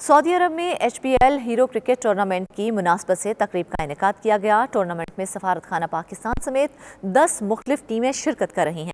Saudi अरब में HBL hero cricket tournament की मुनासबत से तकरीब का इनेकाद किया गया। टूर्नामेंट में सफारत खाना पाकिस्तान समेत 10 मुख्तलिफ टीमें शिरकत कर रही हैं।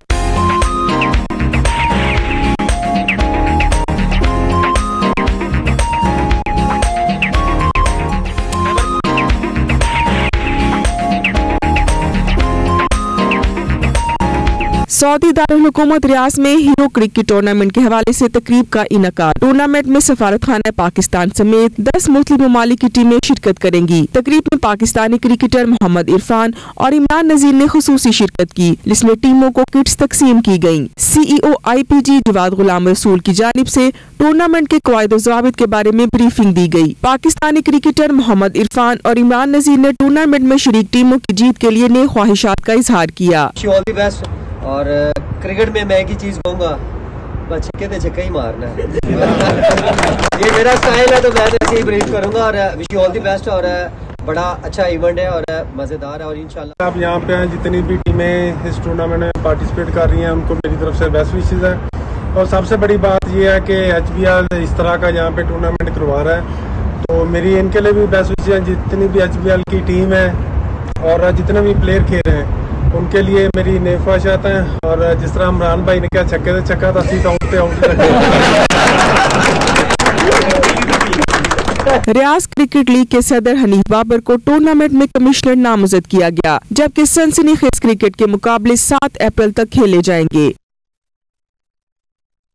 सऊदी दारुल हुकूमत रियाज में हीरो क्रिकेट टूर्नामेंट के हवाले से तकरीब का इनेकाद। टूर्नामेंट में सफारत खाना पाकिस्तान समेत 10 मुख्तलिफ ममालिक की टीमें शिरकत करेंगी। तकरीब में पाकिस्तानी क्रिकेटर मोहम्मद इरफान और इमरान नजीर ने खुसूसी शिरकत की, जिसमें टीमों को किट्स तकसीम की गयी। CEO IPG जवाद गुलाम रसूल की जानिब से टूर्नामेंट के कवायद और ज़वाबित के बारे में ब्रीफिंग दी गयी। पाकिस्तानी क्रिकेटर मोहम्मद इरफान और इमरान नजीर ने टूर्नामेंट में शरीक टीमों की जीत के लिए नेक ख्वाहिशात का इजहार किया। और क्रिकेट में मैं एक ही चीज कहूँगा, बस छक्के थे छक्का ही मारना है। ये मेरा स्टाइल है, तो मैं ऐसे ही ब्रीफ करूँगा। और wish you all the best. और बड़ा अच्छा इवेंट है और मज़ेदार है। और इंशाल्लाह आप यहाँ पे हैं, जितनी भी टीमें इस टूर्नामेंट में पार्टिसिपेट कर रही हैं उनको मेरी तरफ से बेस्ट विशेस है। और सबसे बड़ी बात ये है कि HBL इस तरह का यहाँ पे टूर्नामेंट करवा रहा है, तो मेरी इनके लिए भी बेस्ट विशेस है। जितनी भी HBL की टीम है और जितने भी प्लेयर खेल रहे हैं उनके लिए मेरी नेक ख्वाहिशात हैं। और जिस तरह इमरान भाई ने कहा छक्के से छक्का था, सीधा उठते रियाज क्रिकेट लीग के सदर हनीफ बाबर को टूर्नामेंट में कमिश्नर नामजद किया गया, जबकि सनसनीखेज क्रिकेट के मुकाबले 7 अप्रैल तक खेले जाएंगे।